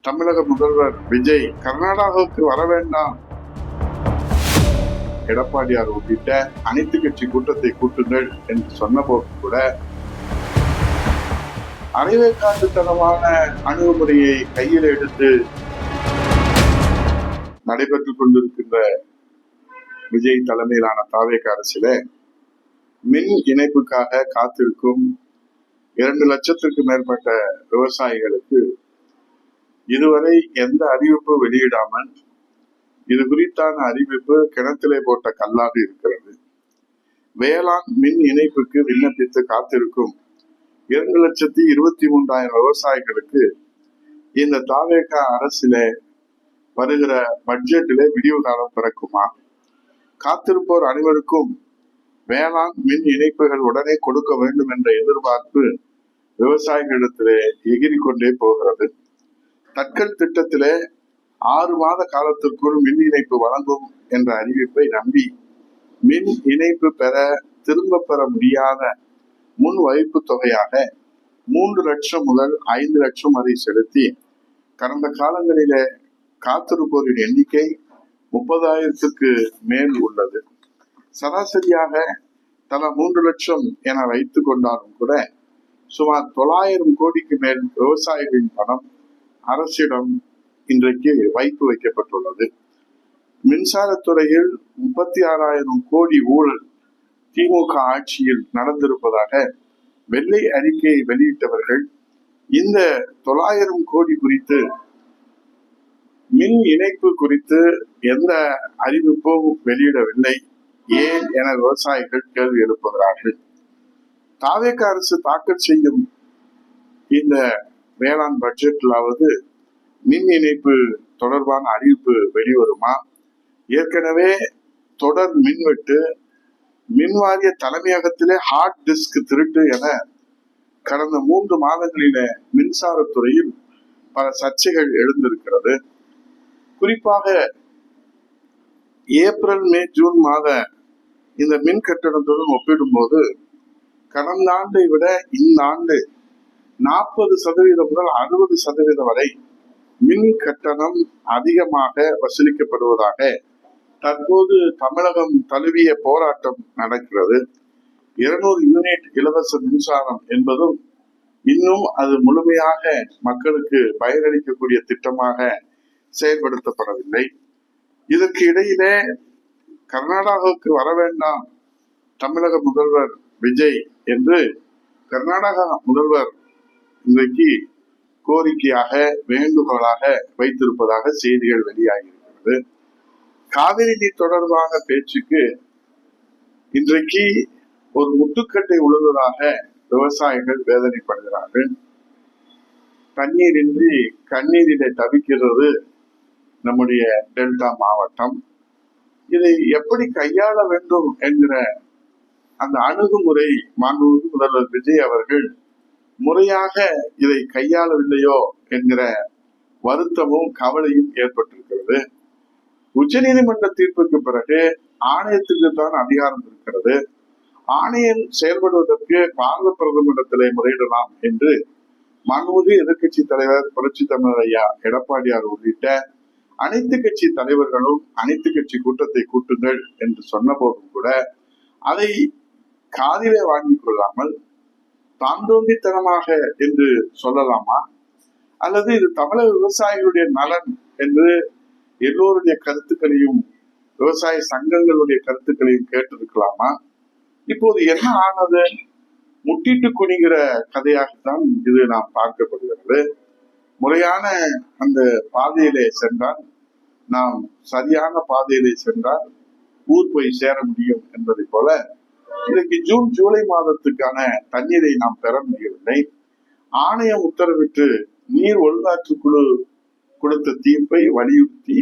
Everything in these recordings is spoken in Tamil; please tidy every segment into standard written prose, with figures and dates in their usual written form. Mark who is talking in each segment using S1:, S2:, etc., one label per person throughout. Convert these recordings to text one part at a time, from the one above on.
S1: தமிழக முதல்வர் விஜய் கர்நாடகாவுக்கு வர வேண்டாம், எடப்பாடியார் உள்ளிட்ட அனைத்து கட்சி கூட்டத்தை கூட்டுங்கள் என்று சொன்ன போது கூட அரைவேக்காட்டுத்தனமான அணுகுமுறையை கையில் எடுத்து நடைபெற்றுக் கொண்டிருக்கின்ற விஜய் தலைமையிலான தாவேக அரசில மின் இணைப்புக்காக காத்திருக்கும் 2 லட்சத்திற்கு மேற்பட்ட விவசாயிகளுக்கு இதுவரை எந்த அறிவிப்பு வெளியிடாமல் இது குறித்தான அறிவிப்பு கிணத்திலே போட்ட கல்லாக இருக்கிறது. வேளாண் மின் இணைப்புக்கு விண்ணப்பித்து காத்திருக்கும் 2,23,000 விவசாயிகளுக்கு இந்த தாவேக அரசில வருகிற பட்ஜெட்டிலே விடிவு காலம் பிறக்குமா? காத்திருப்போர் அனைவருக்கும் வேளாண் மின் இணைப்புகள் உடனே கொடுக்க வேண்டும் என்ற எதிர்பார்ப்பு விவசாயிகளிடத்திலே எகிரி கொண்டே போகிறது. தட்கல் திட்டத்திலே 6 மாத காலத்திற்குள் மின் இணைப்பு வழங்கும் என்ற அறிவிப்பை நம்பி மின் இணைப்பு திரும்ப பெற முடியாத முன் வைப்பு தொகையாக 3 லட்சம் முதல் 5 லட்சம் வரை செலுத்தி கடந்த காலங்களிலே காத்திருப்போரின் எண்ணிக்கை 30,000க்கு மேல் உள்ளது. சராசரியாக தலா 3 லட்சம் என வைத்துக் கொண்டாலும் கூட சுமார் 900 கோடிக்கு மேல் விவசாயிகளின் பணம் அரசிடம் இன்றைக்கு வைப்பு வைக்கப்பட்டுள்ளது. மின்சாரத்துறையில் 36,000 கோடி ஊழல் திமுக ஆட்சியில் நடந்திருப்பதாக வெள்ளை அறிக்கையை வெளியிட்டவர்கள் இந்த 900 கோடி குறித்து மின் இணைப்பு குறித்து எந்த அறிவிப்பும் வெளியிடவில்லை. ஏன் என விவசாயிகள் கேள்வி எழுப்புகிறார்கள். தாவேக அரசு தாக்கல் செய்யும் இந்த வேளாண் பட்ஜெட்லாவது மின் இணைப்பு தொடர்பான அறிவிப்பு வெளிவருமா? ஏற்கனவே தொடர் மின்வெட்டு, மின்வாரிய தலைமையகத்திலே ஹார்ட் டிஸ்க் திருட்டு என கடந்த 3 மாதங்களில மின்சாரத்துறையில் பல சர்ச்சைகள் எழுந்திருக்கிறது. குறிப்பாக ஏப்ரல், மே, ஜூன் மாத இந்த மின் கட்டணத்துடன் ஒப்பிடும்போது கடந்த ஆண்டை விட இந்த ஆண்டு 40% முதல் 60% வரை மின் கட்டணம் அதிகமாக வசூலிக்கப்படுவதாக தற்போது தமிழகம் தழுவிய போராட்டம் நடக்கிறது. 200 யூனிட் இலவச மின்சாரம் என்பதும் இன்னும் அது முழுமையாக மக்களுக்கு பயனளிக்கக்கூடிய திட்டமாக செயல்படுத்தப்படவில்லை. இதற்கு இடையிலே கர்நாடகாவுக்கு வர வேண்டாம் தமிழக முதல்வர் விஜய் என்று கர்நாடகா முதல்வர் இன்றைக்கு கோரிக்கையாக, வேண்டுகோளாக வைத்திருப்பதாக செய்திகள் வெளியாகியிருக்கிறது. காவிரி நீர் தொடர்பான பேச்சுக்கு இன்றைக்கு ஒரு முட்டுக்கட்டை உழுவதாக விவசாயிகள் வேதனைப்படுகிறார்கள். தண்ணீரின்றி கண்ணீரிலே தவிக்கிறது நம்முடைய டெல்டா மாவட்டம். இதை எப்படி கையாள வேண்டும் என்கிற அந்த அணுகுமுறை மாண்புமிகு முதல்வர் விஜய் அவர்கள் முறையாக இதை கையாளவில்லையோ என்கிற வருத்தமும் கவலையும் ஏற்பட்டிருக்கிறது. உச்ச நீதிமன்ற தீர்ப்புக்கு பிறகு ஆணையத்துக்கு தான் அதிகாரம் இருக்கிறது. ஆணையம் செயல்படுவதற்கு பாரத பிரதமரிடத்திலே முறையிடலாம் என்று மாண்புமிகு எதிர்கட்சி தலைவர் புரட்சி தமிழர் ஐயா எடப்பாடியார் உள்ளிட்ட அனைத்து கட்சி தலைவர்களும் அனைத்து கட்சி கூட்டத்தை கூட்டுங்கள் என்று சொன்ன போதும் கூட அதை காதிலே வாங்கிக் கொள்ளாமல் தாந்தோண்டித்தனமாக என்று சொல்லலாமா, அல்லது இது தமிழக விவசாயிகளுடைய நலன் என்று எல்லோருடைய கருத்துக்களையும் விவசாய சங்கங்களுடைய கருத்துக்களையும் கேட்டிருக்கலாமா? இப்போது என்ன ஆனது? முட்டிட்டு குனிகிற கதையாகத்தான் இது நாம் பார்க்கப்படுகிறது. முறையான அந்த பாதையிலே சென்றால், நாம் சரியான பாதையிலே சென்றால் ஊர் போய் சேர முடியும் என்பதை போல இன்றைக்கு ஜூன், ஜூலை மாதத்துக்கான தண்ணீரை நாம் பெற முடியவில்லை. ஆணையம் உத்தரவிட்டு நீர் ஒழுங்காற்றுக்குழு கொடுத்த தீர்ப்பை வலியுறுத்தி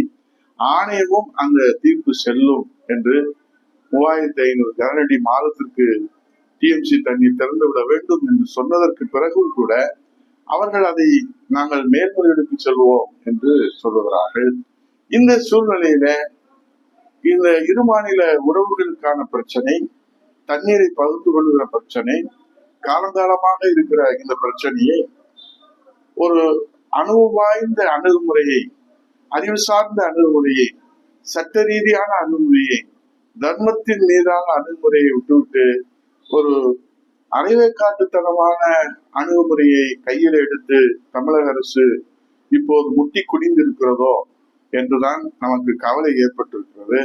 S1: ஆணையமும் அந்த தீர்ப்பு செல்லும் என்று 3,500 கனஅடி மாதத்திற்கு டிஎம்சி தண்ணீர் திறந்துவிட வேண்டும் என்று சொன்னதற்கு பிறகும் கூட அவர்கள் அதை நாங்கள் மேல்முறையீடுக்கு செல்வோம் என்று சொல்லுகிறார்கள். இந்த சூழ்நிலையில இந்த இரு மாநில உறவுகளுக்கான பிரச்சனை, தண்ணீரை பகிர்ந்து கொள்கிற பிரச்சனை, காலங்காலமாக இருக்கிற இந்த பிரச்சனையை ஒரு வாய்ந்த அணுகுமுறையை, அறிவு சார்ந்த அணுகுமுறையை, சட்ட ரீதியான அணுகுமுறையை, தர்மத்தின் மீதான அணுகுமுறையை விட்டுவிட்டு ஒரு அரைவேக்காட்டுத்தனமான அணுகுமுறையை கையில் எடுத்து தமிழக அரசு இப்போது முட்டி குடிந்திருக்கிறதோ என்றுதான் நமக்கு கவலை ஏற்பட்டிருக்கிறது.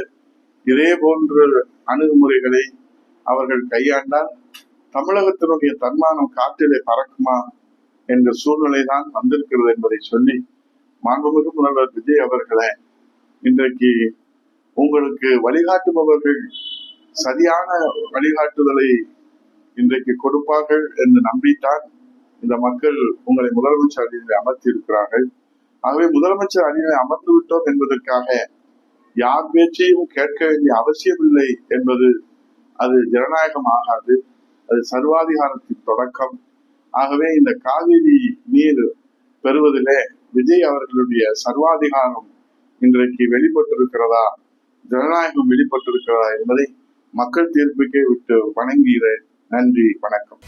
S1: இதே போன்ற அணுகுமுறைகளை அவர்கள் கையாண்டால் தமிழகத்தினுடைய தன்மானம் காற்றிலே பறக்குமா என்ற சூழ்நிலை தான் வந்திருக்கிறது என்பதை சொல்லி, மாண்புமிகு முதல்வர் விஜய் அவர்களே, இன்றைக்கு உங்களுக்கு வழிகாட்டுபவர்கள் சரியான வழிகாட்டுதலை இன்றைக்கு கொடுப்பார்கள் என்று நம்பித்தான் இந்த மக்கள் உங்களை முதலமைச்சர் அணியில் அமர்த்தி இருக்கிறார்கள். ஆகவே முதலமைச்சர் அணியில் அமர்ந்து விட்டோம் என்பதற்காக யார் பேச்சையும் கேட்க வேண்டிய அவசியம் இல்லை என்பது அது ஜனநாயகம் ஆகாது, அது சர்வாதிகாரத்தின் தொடக்கம். ஆகவே இந்த காவிரி நீர் பெறுவதிலே விஜய் அவர்களுடைய சர்வாதிகாரம் இன்றைக்கு வெளிப்பட்டிருக்கிறதா, ஜனநாயகம் வெளிப்பட்டிருக்கிறதா என்பதை மக்கள் தீர்ப்புக்கே விட்டு வணங்குகிறேன். நன்றி, வணக்கம்.